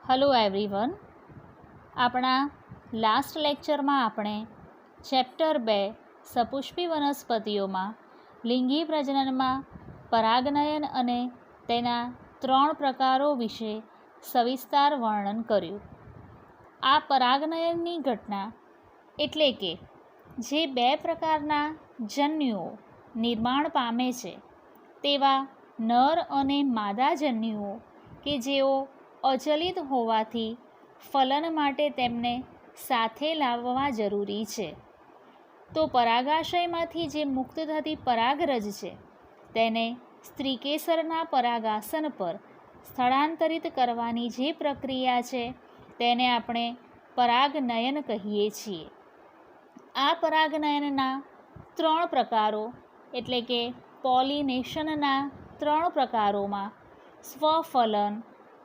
Hello everyone, આપણા last લેક્ચરમાં આપણે ચેપ્ટર 2 સપુષ્પી વનસ્પતિઓમાં લિંગી પ્રજનનમાં પરાગનયન અને તેના 3 પ્રકારો વિશે સવિસ્તાર વર્ણન કર્યું. આ પરાગનયનની ઘટના એટલે કે જે 2 પ્રકારના જન્યુઓ નિર્માણ પામે છે તેવા નર અને માદા જન્યુઓ કે જેઓ અચલિત હોવાથી ફલન માટે તેમને સાથે લાવવા જરૂરી છે. તો પરાગાશયમાંથી જે મુક્ત થતી પરાગરજ છે તેને સ્ત્રીકેસરના પરાગાસન પર સ્થળાંતરિત કરવાની જે પ્રક્રિયા છે તેને આપણે પરાગનયન કહીએ છીએ. આ પરાગનયનના 3 પ્રકારો એટલે કે પોલિનેશનના 3 પ્રકારોમાં સ્વફલન,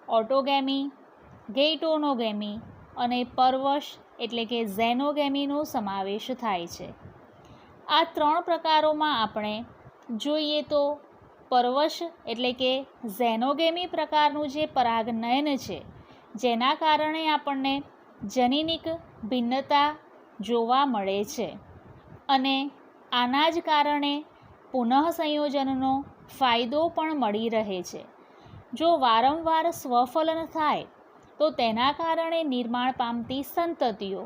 ઓટોગેમી, ગેઇટોનોગેમી અને પરવશ એટલે કે ઝેનોગેમીનો સમાવેશ થાય છે. આ 3 પ્રકારોમાં આપણે જોઈએ તો પરવશ એટલે કે ઝેનોગેમી પ્રકારનું જે પરાગનયન છે જેના કારણે આપણને જનીનિક ભિન્નતા જોવા મળે છે અને આના જ કારણે પુનઃસંયોજનનો ફાયદો પણ મળી રહે છે. જો વારંવાર સ્વફલન થાય તો તેના કારણે નિર્માણ પામતી સંતતિઓ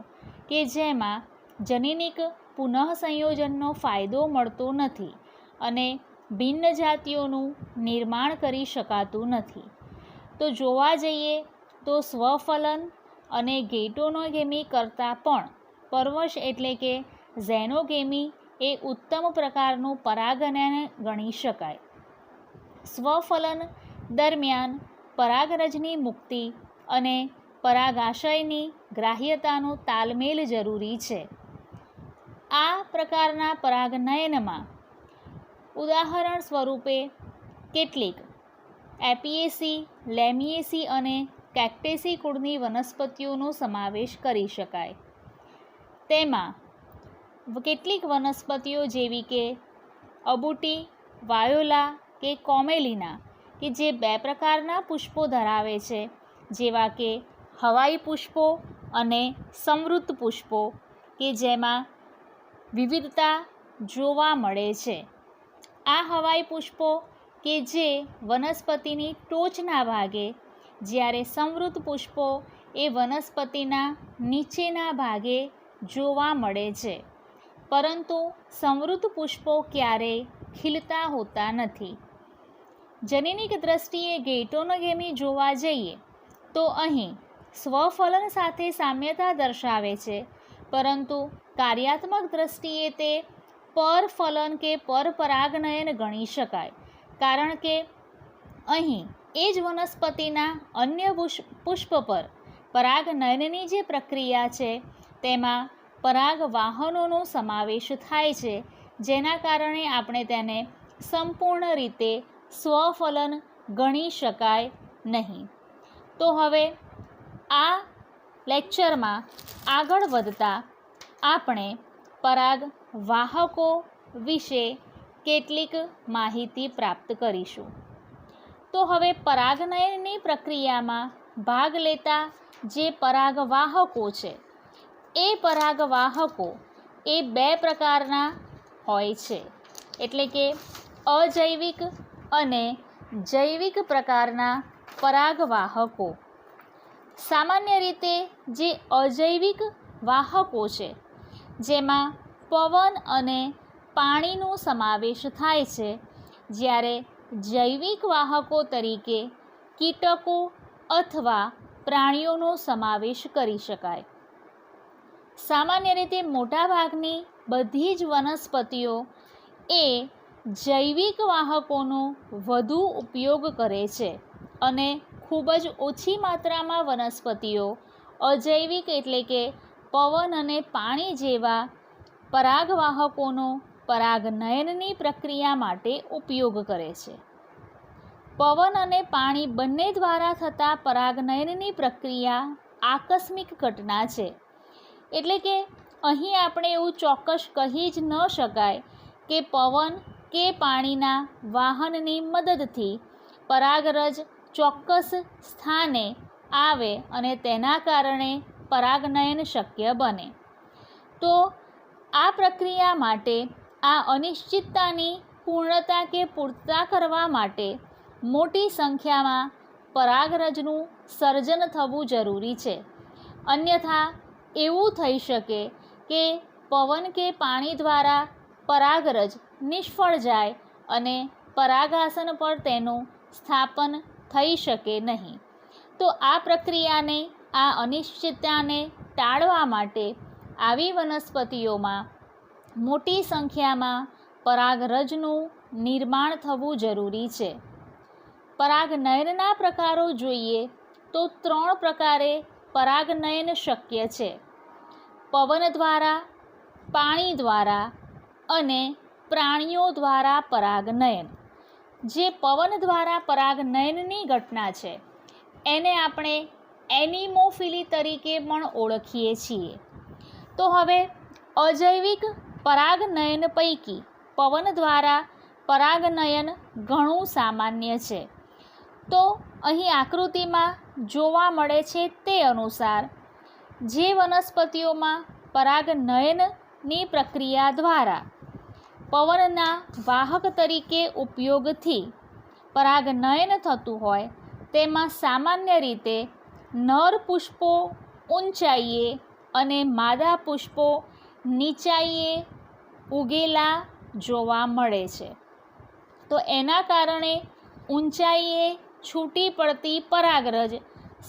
કે જેમાં જનીનિક પુનઃસંયોજનનો ફાયદો મળતો નથી અને ભિન્ન જાતિઓનું નિર્માણ કરી શકાતું નથી. તો જોવા જઈએ તો સ્વફલન અને ગેઇટોનોગેમી કરતાં પણ પરવશ એટલે કે ઝેનોગેમી એ ઉત્તમ પ્રકારનું પરાગનયન ગણી શકાય. સ્વફલન દરમિયાન પરાગરજની મુક્તિ અને પરાગાશયની ગ્રાહ્યતાનો તાલમેલ જરૂરી છે. આ પ્રકારના પરાગનયનમાં ઉદાહરણ સ્વરૂપે કેટલીક એપિએસી, લેમિએસી અને કેક્ટેસી કુળની વનસ્પતિઓનો સમાવેશ કરી શકાય. તેમાં કેટલીક વનસ્પતિઓ જેવી કે અબુટી, વાયોલા કે કોમેલિના કે જે 2 પ્રકારના પુષ્પો ધરાવે છે જેવા કે હવાઈ પુષ્પો અને સંવૃત પુષ્પો કે જેમાં વિવિધતા જોવા મળે છે. આ હવાઈ પુષ્પો કે જે વનસ્પતિની ટોચના ભાગે જ્યારે સંવૃત પુષ્પો એ વનસ્પતિના નીચેના ભાગે જોવા મળે છે, પરંતુ સંવૃત પુષ્પો ક્યારેય ખીલતા હોતા નથી. જનીનિક દ્રષ્ટિએ ગેઇટોનોગેમી જોવા જઈએ તો અહીં સ્વફલન સાથે સામ્યતા દર્શાવે છે, પરંતુ કાર્યાત્મક દ્રષ્ટિએ તે પરફલન કે પરપરાગનયન ગણી શકાય, કારણ કે અહીં એ જ વનસ્પતિના અન્ય પુષ્પ પર પરાગનયનની જે પ્રક્રિયા છે તેમાં પરાગવાહનોનો સમાવેશ થાય છે, જેના કારણે આપણે તેને સંપૂર્ણ રીતે સ્વફલન ગણી શકાય નહીં. તો હવે આ લેક્ચરમાં આગળ વધતા આપણે પરાગવાહકો વિશે કેટલીક માહિતી પ્રાપ્ત કરીશું. તો હવે પરાગનયનની પ્રક્રિયામાં ભાગ લેતા જે પરાગવાહકો છે એ પરાગવાહકો એ 2 પ્રકારના હોય છે, એટલે કે અજૈવિક અને જૈવિક પ્રકારના પરાગવાહકો. સામાન્ય રીતે જે અજૈવિક વાહકો છે જેમાં પવન અને પાણીનો સમાવેશ થાય છે, જ્યારે જૈવિક વાહકો તરીકે કીટકો અથવા પ્રાણીઓનો સમાવેશ કરી શકાય. સામાન્ય રીતે મોટાભાગની બધી જ વનસ્પતિઓ એ જૈવિક વાહકોનો વધુ ઉપયોગ કરે છે અને ખૂબ જ ઓછી માત્રામાં વનસ્પતિઓ અજૈવિક એટલે કે પવન અને પાણી જેવા પરાગવાહકોનો પરાગનયનની પ્રક્રિયા માટે ઉપયોગ કરે છે. પવન અને પાણી બંને દ્વારા થતા પરાગનયનની પ્રક્રિયા આકસ્મિક ઘટના છે, એટલે કે અહીં આપણે એવું ચોક્કસ કહી જ ન શકાય કે પવન કે પાણીના વાહનની મદદથી પરાગરજ ચોક્કસ સ્થાને આવે અને તેના કારણે પરાગનયન શક્ય બને. તો આ પ્રક્રિયા માટે આ અનિશ્ચિતતાની પૂર્ણતા કે પૂર્તતા કરવા માટે મોટી સંખ્યામાં પરાગરજનું સર્જન થવું જરૂરી છે. અન્યથા એવું થઈ શકે કે પવન કે પાણી દ્વારા પરાગરજ નિષ્ફળ જાય અને પરાગાસન પર તેનું સ્થાપન થઈ શકે નહીં. તો આ પ્રક્રિયાને, આ અનિશ્ચિતતાને ટાળવા માટે આવી વનસ્પતિઓમાં મોટી સંખ્યામાં પરાગરજનું નિર્માણ થવું જરૂરી છે. પરાગનયનના પ્રકારો જોઈએ તો 3 પ્રકારે પરાગનયન શક્ય છે: પવન દ્વારા, પાણી દ્વારા અને પ્રાણીઓ દ્વારા પરાગનયન. જે પવન દ્વારા પરાગનયનની ઘટના છે એને આપણે એનિમોફિલી તરીકે પણ ઓળખીએ છીએ. તો હવે અજૈવિક પરાગનયન પૈકી પવન દ્વારા પરાગનયન ઘણું સામાન્ય છે. તો અહીં આકૃતિમાં જોવા મળે છે તે અનુસાર જે વનસ્પતિઓમાં પરાગનયનની પ્રક્રિયા દ્વારા પવનના વાહક તરીકે ઉપયોગથી પરાગનયન થતું હોય તેમાં સામાન્ય રીતે નર પુષ્પો ઊંચાઈએ અને માદા પુષ્પો નીચાઈએ ઉગેલા જોવા મળે છે. તો એના કારણે ઊંચાઈએ છૂટી પડતી પરાગરજ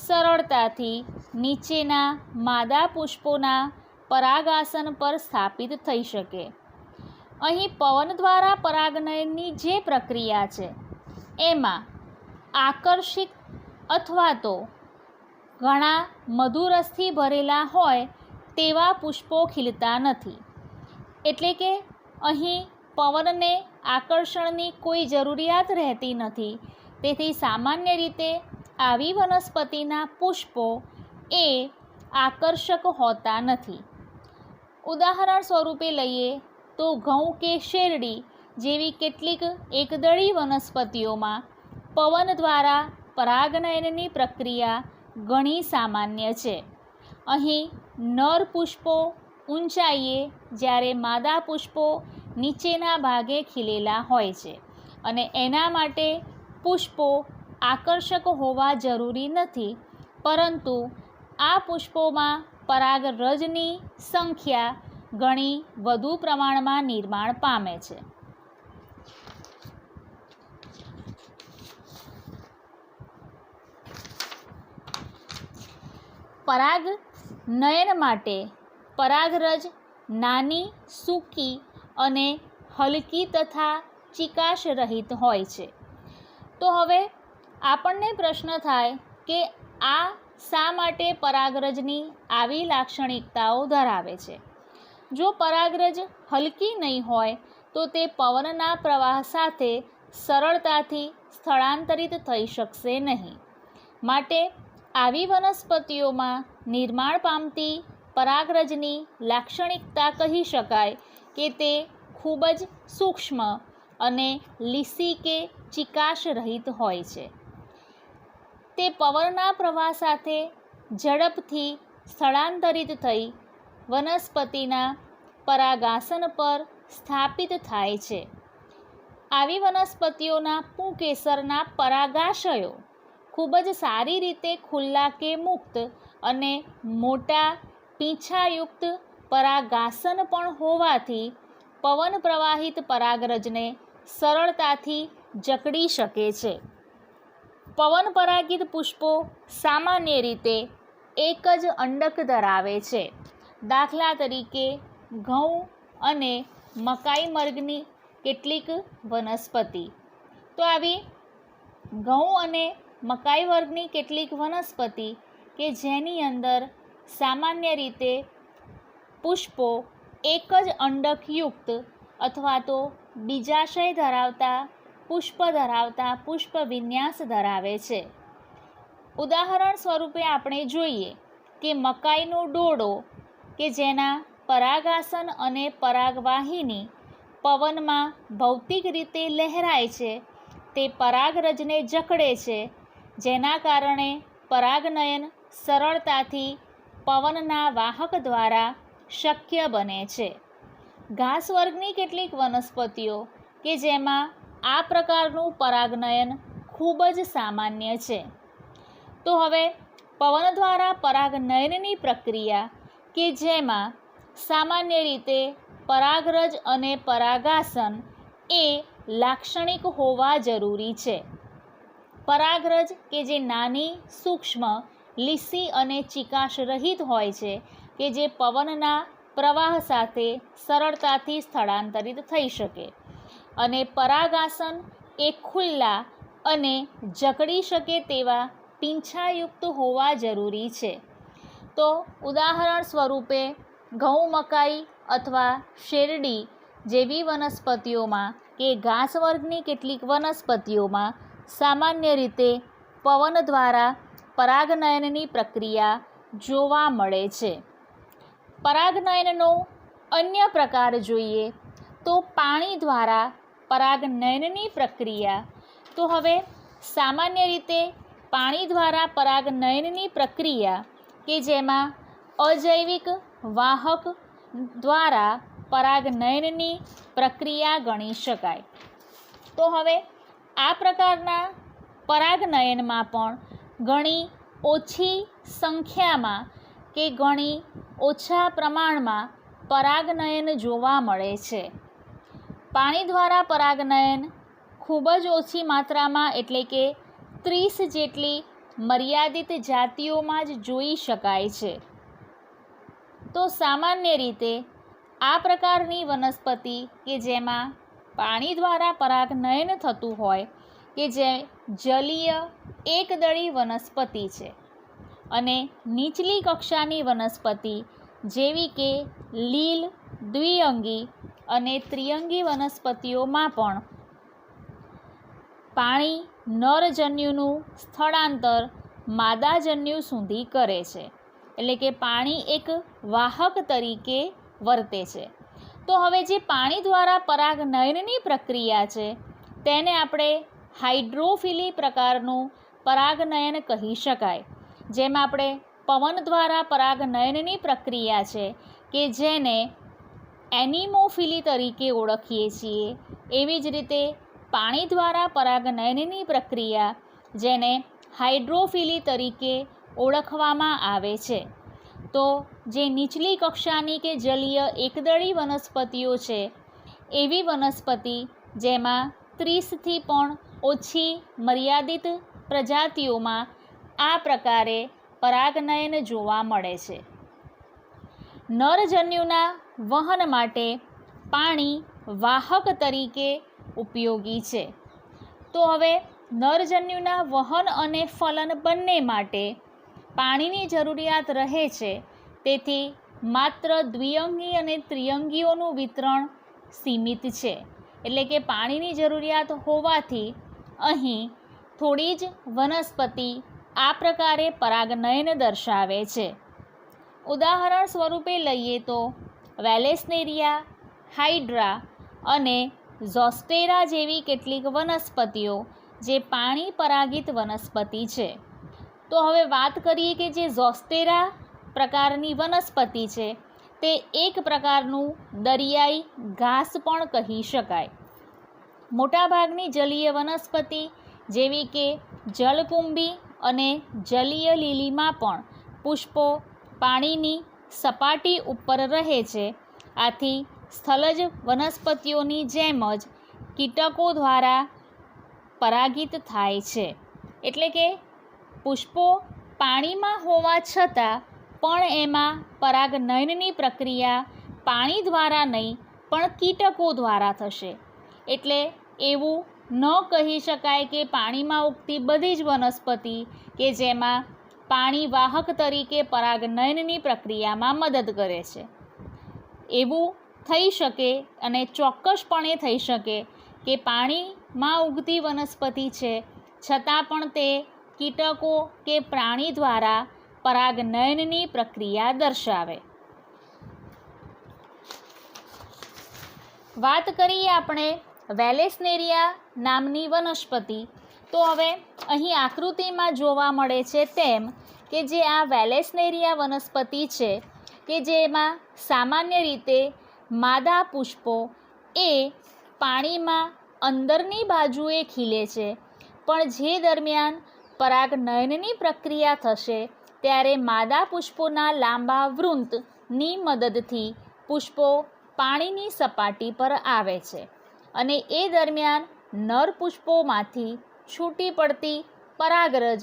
સરળતાથી નીચેના માદા પુષ્પોના પરાગાસન પર સ્થાપિત થઈ શકે. અહીં પવન દ્વારા પરાગનયનની જે પ્રક્રિયા છે એમાં આકર્ષિત અથવા તો ઘણા મધુરસથી ભરેલા હોય તેવા પુષ્પો ખીલતા નથી. એટલે કે અહીં પવનને આકર્ષણની કોઈ જરૂરિયાત રહેતી નથી. તેથી સામાન્ય રીતે આવી વનસ્પતિના પુષ્પો એ આકર્ષક હોતા નથી. ઉદાહરણ સ્વરૂપે લઈએ તો ઘઉં કે શેરડી જેવી કેટલીક એકદળી વનસ્પતિઓમાં પવન દ્વારા પરાગનયનની પ્રક્રિયા ઘણી સામાન્ય છે. અહીં નર પુષ્પો ઊંચાઈએ જ્યારે માદા પુષ્પો નીચેના ભાગે ખીલેલા હોય છે અને એના માટે પુષ્પો આકર્ષક હોવા જરૂરી નથી, પરંતુ આ પુષ્પોમાં પરાગરજની સંખ્યા ઘણી વધુ પ્રમાણમાં નિર્માણ પામે છે. પરાગનયન માટે પરાગરજ નાની, સૂકી અને હલકી તથા ચિકાશ રહિત હોય છે. તો હવે આપણને પ્રશ્ન થાય કે આ શા માટે પરાગરજની આવી લાક્ષણિકતાઓ ધરાવે છે? જો પરાગરજ હલકી નહીં હોય તો તે પવનના પ્રવાહ સાથે સરળતાથી સ્થળાંતરિત થઈ શકશે નહીં. માટે આવી વનસ્પતિઓમાં નિર્માણ પામતી પરાગરજની લાક્ષણિકતા કહી શકાય કે તે ખૂબ જ સૂક્ષ્મ અને લીસી કે ચિકાશ રહિત હોય છે. તે પવનના પ્રવાહ સાથે ઝડપથી સ્થળાંતરિત થઈ વનસ્પતિના પરાગાસન પર સ્થાપિત થાય છે. આવી વનસ્પતિઓના પુંકેસરના પરાગાશયો ખૂબ જ સારી રીતે ખુલ્લા કે મુક્ત અને મોટા પીંછાયુક્ત પરાગાસન પણ હોવાથી પવન પ્રવાહિત પરાગરજને સરળતાથી જકડી શકે છે. પવન પરાગિત પુષ્પો સામાન્ય રીતે એક જ અંડક ધરાવે છે. દાખલા તરીકે ઘઉં અને મકાઈ વર્ગની કેટલીક વનસ્પતિ. તો આવી ઘઉં અને મકાઈ વર્ગની કેટલીક વનસ્પતિ કે જેની અંદર સામાન્ય રીતે પુષ્પો એક જ અંડકયુક્ત અથવા તો બીજાશય ધરાવતા પુષ્પ વિન્યાસ ધરાવે છે. ઉદાહરણ સ્વરૂપે આપણે જોઈએ કે મકાઈનો ડોડો કે જેના પરાગાસન અને પરાગવાહિની પવનમાં ભૌતિક રીતે લહેરાય છે તે પરાગરજને જકડે છે, જેના કારણે પરાગનયન સરળતાથી પવનના વાહક દ્વારા શક્ય બને છે. ઘાસ વર્ગની કેટલીક વનસ્પતિઓ કે જેમાં આ પ્રકારનું પરાગનયન ખૂબ જ સામાન્ય છે. તો હવે પવન દ્વારા પરાગનયનની પ્રક્રિયા કે જેમાં સામાન્ય રીતે પરાગરજ અને પરાગાસન એ લાક્ષણિક હોવા જરૂરી છે. પરાગરજ કે જે નાની, સૂક્ષ્મ, લીસી અને ચિકાશ રહિત હોય છે કે જે પવનના પ્રવાહ સાથે સરળતાથી સ્થળાંતરિત થઈ શકે, અને પરાગાસન એ ખુલ્લા અને જકડી શકે તેવા પીંછાયુક્ત હોવા જરૂરી છે. તો ઉદાહરણ સ્વરૂપે ઘઉં, મકાઈ અથવા શેરડી જેવી વનસ્પતિઓમાં કે ઘાસ વર્ગની કેટલીક વનસ્પતિઓમાં સામાન્ય રીતે પવન દ્વારા પરાગનયનની પ્રક્રિયા જોવા મળે છે. પરાગનયનનો અન્ય પ્રકાર જોઈએ તો પાણી દ્વારા પરાગનયનની પ્રક્રિયા. તો હવે સામાન્ય રીતે પાણી દ્વારા પરાગનયનની પ્રક્રિયા કે જેમાં અજૈવિક વાહક દ્વારા પરાગનયનની પ્રક્રિયા ગણી શકાય. તો હવે આ પ્રકારના પરાગનયનમાં પણ ઘણી ઓછી સંખ્યામાં કે ઘણી ઓછા પ્રમાણમાં પરાગનયન જોવા મળે છે. પાણી દ્વારા પરાગનયન ખૂબ જ ઓછી માત્રામાં એટલે કે 30 જેટલી મર્યાદિત જાતિઓમાં જ જોઈ શકાય છે. તો સામાન્ય રીતે આ પ્રકારની વનસ્પતિ કે જેમાં પાણી દ્વારા પરાગનયન થતું હોય કે જે જલીય એકદળી વનસ્પતિ છે, અને નીચલી કક્ષાની વનસ્પતિ જેવી કે લીલ, દ્વિઅંગી અને ત્રિઅંગી વનસ્પતિઓમાં પણ પાણી નરજન્યુનું સ્થળાંતર માદાજન્યુ સુધી કરે છે. એટલે કે પાણી એક વાહક તરીકે વર્તે છે. તો હવે જે પાણી દ્વારા પરાગનયનની પ્રક્રિયા છે તેને આપણે હાઇડ્રોફિલી પ્રકારનું પરાગનયન કહી શકાય. જેમાં આપણે પવન દ્વારા પરાગનયનની પ્રક્રિયા છે કે જેને એનિમોફિલી તરીકે ઓળખીએ છીએ, એવી જ રીતે પાણી દ્વારા પરાગનયનની પ્રક્રિયા જેને હાઇડ્રોફિલી તરીકે ઓળખવામાં આવે છે. તો જે નીચલી કક્ષાની કે જલીય એકદળી વનસ્પતિઓ છે એવી વનસ્પતિ જેમાં 30થી પણ ઓછી મર્યાદિત પ્રજાતિઓમાં આ પ્રકારે પરાગનયન જોવા મળે છે. નરજન્યુના વહન માટે પાણી વાહક તરીકે ઉપયોગી છે. તો હવે નરજન્યુના વહન અને ફલન બંને માટે પાણીની જરૂરિયાત રહે છે. તેથી માત્ર દ્વિઅંગી અને ત્રિઅંગીઓનું વિતરણ સીમિત છે. એટલે કે પાણીની જરૂરિયાત હોવાથી અહીં થોડી જ વનસ્પતિ આ પ્રકારે પરાગનયન દર્શાવે છે. ઉદાહરણ સ્વરૂપે લઈએ તો વેલેસનેરિયા, હાઇડ્રા અને ઝોસ્ટેરા જેવી કેટલીક વનસ્પતિઓ જે પાણી પરાગિત વનસ્પતિ છે. તો હવે વાત કરીએ કે જે ઝોસ્ટેરા પ્રકારની વનસ્પતિ છે તે એક પ્રકારનું દરિયાઈ ઘાસ પણ કહી શકાય. મોટાભાગની જલીય વનસ્પતિ જેવી કે જલકુંભી અને જલીય લીલીમાં પણ પુષ્પો પાણીની સપાટી ઉપર રહે છે. આથી સ્થલજ વનસ્પતિઓની જેમ જ કીટકો દ્વારા પરાગિત થાય છે. એટલે કે પુષ્પો પાણીમાં હોવા છતાં પણ એમાં પરાગનયનની પ્રક્રિયા પાણી દ્વારા નહીં પણ કીટકો દ્વારા થશે. એટલે એવું ન કહી શકાય કે પાણીમાં ઉગતી બધી જ વનસ્પતિ કે જેમાં પાણી વાહક તરીકે પરાગનયનની પ્રક્રિયામાં મદદ કરે છે. એવું થઈ શકે અને ચોક્કસપણે થઈ શકે કે પાણીમાં ઉગતી વનસ્પતિ છે છતાં પણ તે કીટકો કે પ્રાણી દ્વારા પરાગનયનની પ્રક્રિયા દર્શાવે. વાત કરીએ આપણે વેલેસનેરિયા નામની વનસ્પતિ તો હવે અહીં આકૃતિમાં જોવા મળે છે તેમ કે જે આ વેલેસનેરિયા વનસ્પતિ છે કે જેમાં સામાન્ય રીતે માદા પુષ્પો એ પાણીમાં અંદરની બાજુએ ખીલે છે, પણ જે દરમિયાન પરાગનયનની પ્રક્રિયા થશે ત્યારે માદા પુષ્પોના લાંબા વૃંતની મદદથી પુષ્પો પાણીની સપાટી પર આવે છે અને એ દરમિયાન નર પુષ્પોમાંથી છૂટી પડતી પરાગરજ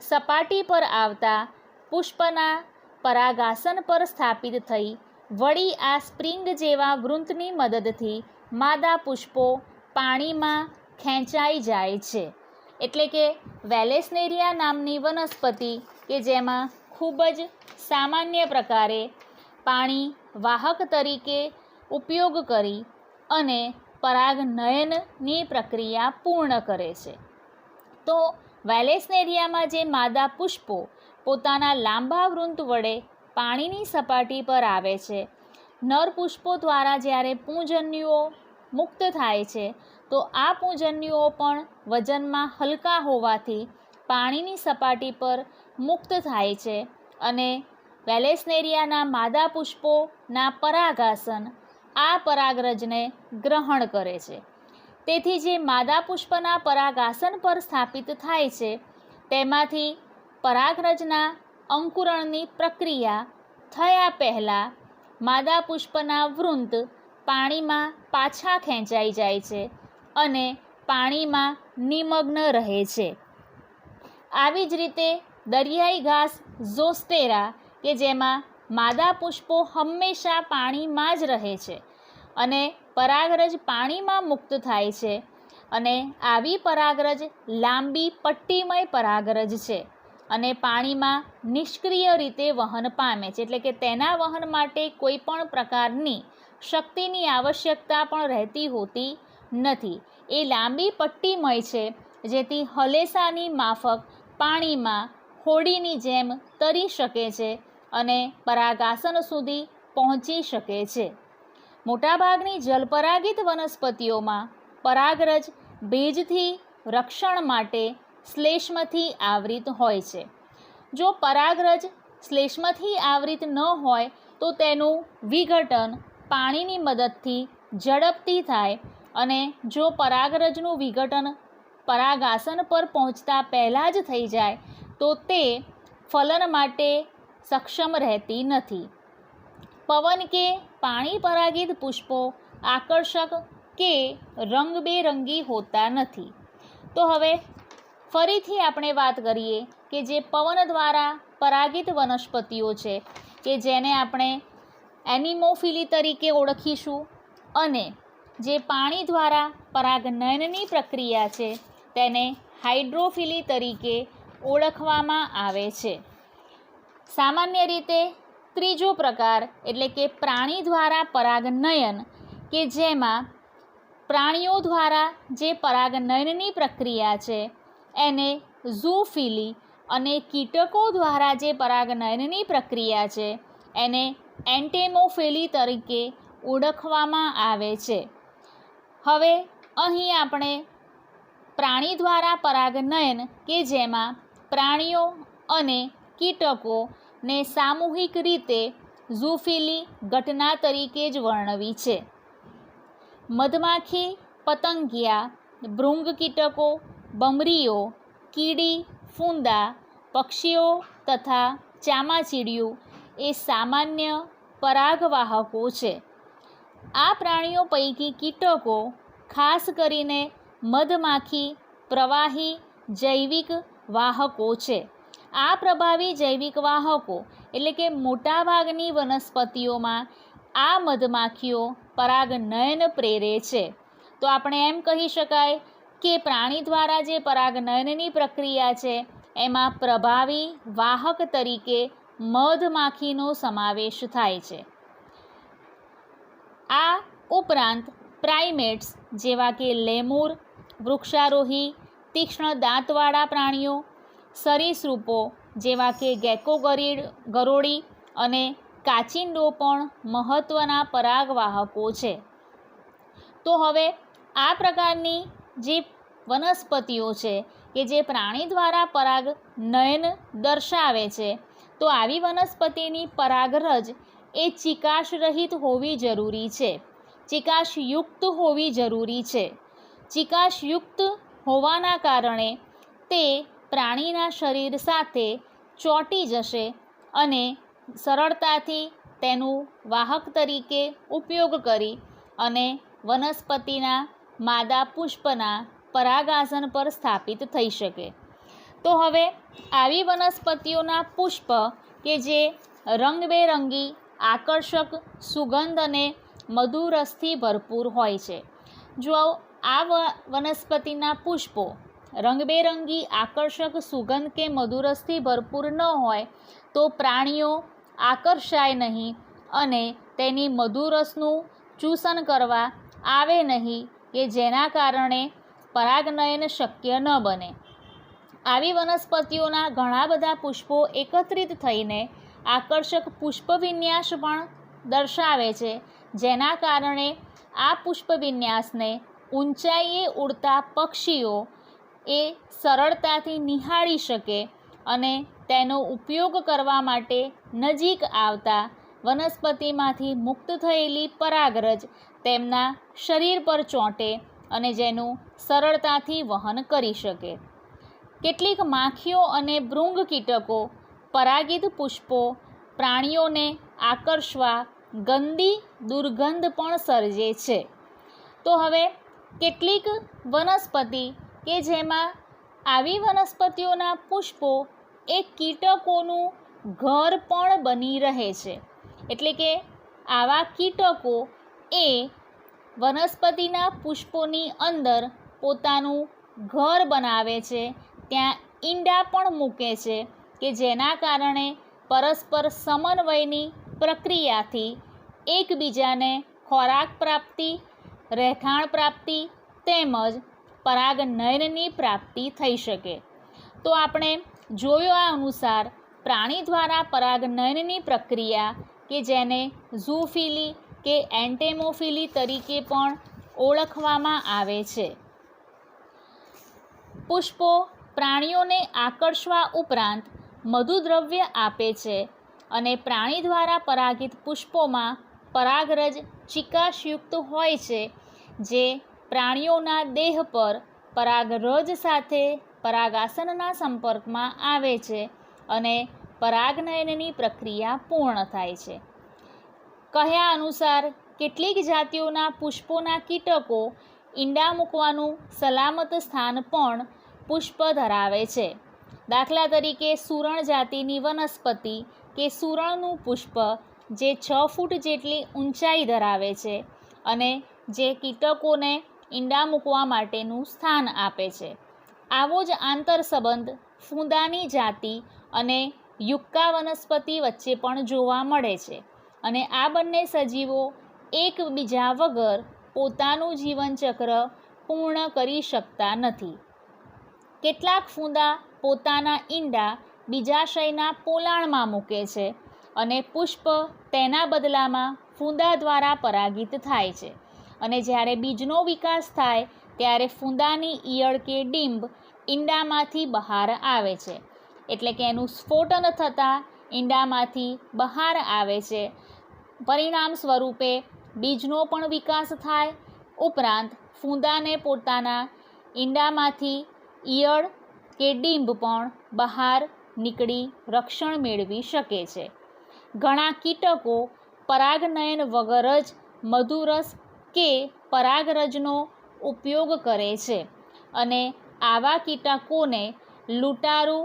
સપાટી પર આવતા પુષ્પના પરાગાસન પર સ્થાપિત થઈ વળી આ સ્પ્રિંગ જેવા વૃંતની મદદથી માદા પુષ્પો પાણીમાં ખેંચાઈ જાય છે. એટલે કે વેલેસનેરિયા નામની વનસ્પતિ કે જેમાં ખૂબ જ સામાન્ય પ્રકારે પાણી વાહક તરીકે ઉપયોગ કરી અને પરાગનયનની પ્રક્રિયા પૂર્ણ કરે છે. તો વેલેસનેરિયામાં જે માદા પુષ્પો પોતાના લાંબા વૃંત વડે પાણીની સપાટી પર આવે છે, નર પુષ્પો દ્વારા જ્યારે પૂંજન્યુઓ મુક્ત થાય છે તો આ પૂંજન્યુઓ પણ વજનમાં હલકા હોવાથી પાણીની સપાટી પર મુક્ત થાય છે અને વેલેસનેરિયાના માદા પુષ્પોના પરાગાસન આ પરાગરજને ગ્રહણ કરે છે. તેથી જે માદા પુષ્પના પરાગાસન પર સ્થાપિત થાય છે તેમાંથી પરાગરજના અંકુરણની પ્રક્રિયા થયા પહેલાં માદા પુષ્પના વૃંત પાણીમાં પાછા ખેંચાઈ જાય છે અને પાણીમાં નિમગ્ન રહે છે. આવી જ રીતે દરિયાઈ ઘાસ ઝોસ્ટેરા કે જેમાં માદા પુષ્પો હંમેશા પાણીમાં જ રહે છે અને પરાગરજ પાણીમાં મુક્ત થાય છે અને આવી પરાગરજ લાંબી પટ્ટીમય પરાગરજ છે અને પાણીમાં નિષ્ક્રિય રીતે વહન પામે છે. એટલે કે તેના વહન માટે કોઈ પણ પ્રકારની શક્તિની આવશ્યકતા પણ રહેતી હોતી નથી. એ લાંબી પટ્ટીમય છે જેથી હલેસાની માફક પાણીમાં હોડીની જેમ તરી શકે છે અને પરાગાસન સુધી પહોંચી શકે છે. મોટાભાગની જલપરાગિત વનસ્પતિઓમાં પરાગરજ ભેજથી રક્ષણ માટે શ્લેષ્મથી આવૃત હોય છે. જો પરાગરજ શ્લેષ્મથી આવૃત ન હોય તો તેનું વિઘટન પાણીની મદદથી ઝડપથી થાય અને જો પરાગરજનું વિઘટન પરાગાસન પર પહોંચતા પહેલાં જ થઈ જાય તો તે ફલન માટે સક્ષમ રહેતી નથી. પવન કે પાણી પરાગિત પુષ્પો આકર્ષક કે રંગબેરંગી હોતા નથી. તો હવે ફરીથી આપણે વાત કરીએ કે જે પવન દ્વારા પરાગિત વનસ્પતિઓ છે કે જેને આપણે એનિમોફિલી તરીકે ઓળખીશું અને જે પાણી દ્વારા પરાગનયનની પ્રક્રિયા છે તેને હાઇડ્રોફિલી તરીકે ઓળખવામાં આવે છે. સામાન્ય રીતે ત્રીજો પ્રકાર એટલે કે પ્રાણી દ્વારા પરાગનયન કે જેમાં પ્રાણીઓ દ્વારા જે પરાગનયનની પ્રક્રિયા છે એને ઝૂફિલી અને કીટકો દ્વારા જે પરાગનયનની પ્રક્રિયા છે એને એન્ટેમોફિલી તરીકે ઓળખવામાં આવે છે. હવે અહીં આપણે પ્રાણી દ્વારા પરાગનયન કે જેમાં પ્રાણીઓ અને કીટકોને સામૂહિક રીતે ઝૂફિલી ઘટના તરીકે જ વર્ણવી છે. મધમાખી, પતંગિયા, ભૃંગ કીટકો, ભમરીઓ, કીડી, ફૂંદા, પક્ષીઓ તથા ચામાચીડિયું એ સામાન્ય પરાગવાહકો છે. આ પ્રાણીઓ પૈકી કીટકો ખાસ કરીને મધમાખી પ્રવાહી જૈવિક વાહકો છે. આ પ્રભાવી જૈવિક વાહકો એટલે કે મોટાભાગની વનસ્પતિઓમાં આ મધમાખીઓ પરાગનયન પ્રેરે છે. તો આપણે એમ કહી શકાય કે પ્રાણી દ્વારા જે પરાગનયનની પ્રક્રિયા છે એમાં પ્રભાવી વાહક તરીકે મધમાખીનો સમાવેશ થાય છે. આ ઉપરાંત પ્રાઇમેટ્સ જેવા કે લેમુર, વૃક્ષારોહી, તીક્ષ્ણ દાંતવાળા પ્રાણીઓ, સરીસૃપો જેવા કે ગેકો ગરોળી અને કાચિંડો પણ મહત્ત્વના પરાગવાહકો છે. તો હવે આ પ્રકારની જે વનસ્પતિઓ છે કે જે પ્રાણી દ્વારા પરાગનયન દર્શાવે છે, તો આવી વનસ્પતિની પરાગરજ એ ચિકાશ રહિત હોવી જરૂરી છે, ચિકાશયુક્ત હોવી જરૂરી છે. ચિકાશયુક્ત હોવાના કારણે તે પ્રાણીના શરીર સાથે ચોંટી જશે અને સરળતાથી તેનું વાહક તરીકે ઉપયોગ કરી અને વનસ્પતિના માદા પુષ્પના પરાગાસન પર સ્થાપિત થઈ શકે. તો હવે આવી વનસ્પતિઓના પુષ્પ કે જે રંગબેરંગી, આકર્ષક, સુગંધ અને મધુરસથી ભરપૂર હોય છે. જો આ વનસ્પતિના પુષ્પો રંગબેરંગી, આકર્ષક, સુગંધ કે મધુરસથી ભરપૂર ન હોય તો પ્રાણીઓ આકર્ષાય નહીં અને તેની મધુરસનું ચૂસન કરવા આવે નહીં, કે જેના કારણે પરાગનયન શક્ય ન બને. આવી વનસ્પતિઓના ઘણા બધા પુષ્પો એકત્રિત થઈને આકર્ષક પુષ્પવિન્યાસ પણ દર્શાવે છે, જેના કારણે આ પુષ્પવિન્યાસને ઊંચાઈએ ઉડતા પક્ષીઓ એ સરળતાથી નિહાળી શકે અને તેનો ઉપયોગ કરવા માટે નજીક આવતા વનસ્પતિમાંથી મુક્ત થયેલી પરાગરજ તેમના શરીર પર ચોંટે અને જેનું સરળતાથી વહન કરી શકે. કેટલીક માખીઓ અને ભૃંગ કીટકો પરાગિત પુષ્પો પ્રાણીઓને આકર્ષવા ગંદી દુર્ગંધ પણ સર્જે છે. તો હવે કેટલીક વનસ્પતિ કે જેમાં આવી વનસ્પતિઓના પુષ્પો એ કીટકોનું ઘર પણ બની રહે છે. એટલે કે આવા કીટકો એ વનસ્પતિના પુષ્પોની અંદર પોતાનું ઘર બનાવે છે, ત્યાં ઈંડા પણ મૂકે છે, કે જેના કારણે પરસ્પર સમન્વયની પ્રક્રિયાથી એકબીજાને ખોરાક પ્રાપ્તિ, રહેઠાણ પ્રાપ્તિ તેમજ પરાગનયનની પ્રાપ્તિ થઈ શકે. તો આપણે જોયો આ અનુસાર પ્રાણી દ્વારા પરાગનયનની પ્રક્રિયા કે જેને ઝૂફિલી કે એન્ટેમોફિલી તરીકે પણ ઓળખવામાં આવે છે. પુષ્પો પ્રાણીઓને આકર્ષવા ઉપરાંત મધુદ્રવ્ય આપે છે અને પ્રાણી દ્વારા પરાગિત પુષ્પોમાં પરાગરજ ચિકાશયુક્ત હોય છે, જે પ્રાણીઓના દેહ પર પરાગરજ સાથે પરાગાસનના સંપર્કમાં આવે છે અને પરાગનયનની પ્રક્રિયા પૂર્ણ થાય છે. કહ્યા અનુસાર કેટલીક જાતિઓના પુષ્પોના કીટકો ઈંડા મૂકવાનું સલામત સ્થાન પણ પુષ્પ ધરાવે છે. દાખલા તરીકે સુરણ જાતિની વનસ્પતિ કે સુરણનું પુષ્પ જે 6 ફૂટ જેટલી ઊંચાઈ ધરાવે છે અને જે કીટકોને ઈંડા મૂકવા માટેનું સ્થાન આપે છે. આવો જ આંતરસંબંધ ફૂંદાની જાતિ અને યુક્કા વનસ્પતિ વચ્ચે પણ જોવા મળે છે અને આ બંને સજીવો એકબીજા વગર પોતાનું જીવનચક્ર પૂર્ણ કરી શકતા નથી. કેટલાક ફૂંદા પોતાના ઈંડા બીજાશયના પોલાણમાં મૂકે છે અને પુષ્પ તેના બદલામાં ફૂંદા દ્વારા પરાગિત થાય છે અને જ્યારે બીજનો વિકાસ થાય ત્યારે ફૂંદાની ઈયળ કે ડીંબ ઈંડામાંથી બહાર આવે છે. એટલે કે એનું સ્ફોટન થતાં ઈંડામાંથી બહાર આવે છે. પરિણામ સ્વરૂપે બીજનો પણ વિકાસ થાય, ઉપરાંત ફૂંદાને પોતાના ઈંડામાંથી ઈયળ કે ડીંબ પણ બહાર નીકળી રક્ષણ મેળવી શકે છે. ઘણા કીટકો પરાગનયન વગર જ મધુરસ કે પરાગરજનો ઉપયોગ કરે છે અને આવા કીટકોને લૂંટારૂ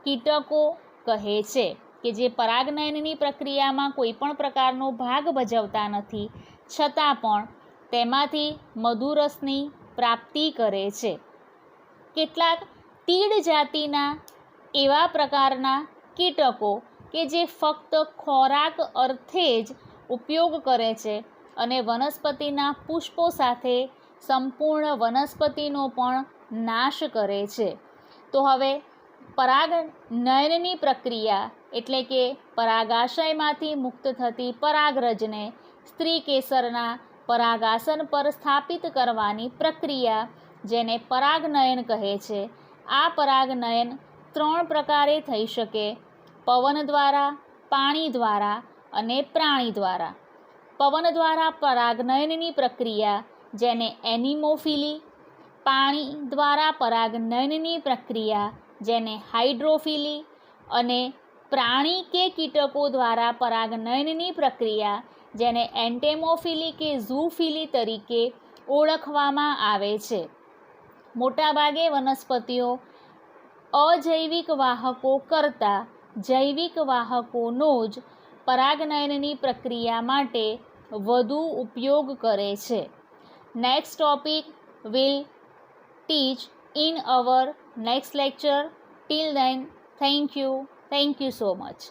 કીટકો કહે છે, કે જે પરાગનયનની પ્રક્રિયામાં કોઈ પણ પ્રકારનો ભાગ ભજવતા નથી, છતાં પણ તેમાંથી મધુરસની પ્રાપ્તિ કરે છે. કેટલાક તીડ જાતિના એવા પ્રકારના કીટકો કે જે ફક્ત ખોરાક અર્થે જ ઉપયોગ કરે છે અને વનસ્પતિના પુષ્પો સાથે સંપૂર્ણ વનસ્પતિનો પણ નાશ કરે છે. તો હવે પરાગનયનની પ્રક્રિયા એટલે કે પરાગાશયમાંથી મુક્ત થતી પરાગરજને સ્ત્રી કેસરના પરાગાસન પર સ્થાપિત કરવાની પ્રક્રિયા જેને પરાગનયન કહે છે, આ પરાગનયન 3 પ્રકારે થઈ શકે: પવન દ્વારા, પાણી દ્વારા અને પ્રાણી દ્વારા. પવન દ્વારા પરાગનયનની પ્રક્રિયા, જેને એનિમોફિલી, પાણી દ્વારા પરાગનયનની પ્રક્રિયા, જેને હાઇડ્રોફિલી, અને પ્રાણી કે કીટકો દ્વારા પરાગનયનની પ્રક્રિયા, જેને એન્ટેમોફિલી કે ઝૂફિલી તરીકે ઓળખવામાં આવે છે. મોટાભાગે વનસ્પતિઓ અજૈવિક વાહકો કરતાં જૈવિક વાહકોનો જ પરાગનયનની પ્રક્રિયા માટે વધુ ઉપયોગ કરે છે. Next topic will teach in our next lecture. Till then, thank you so much.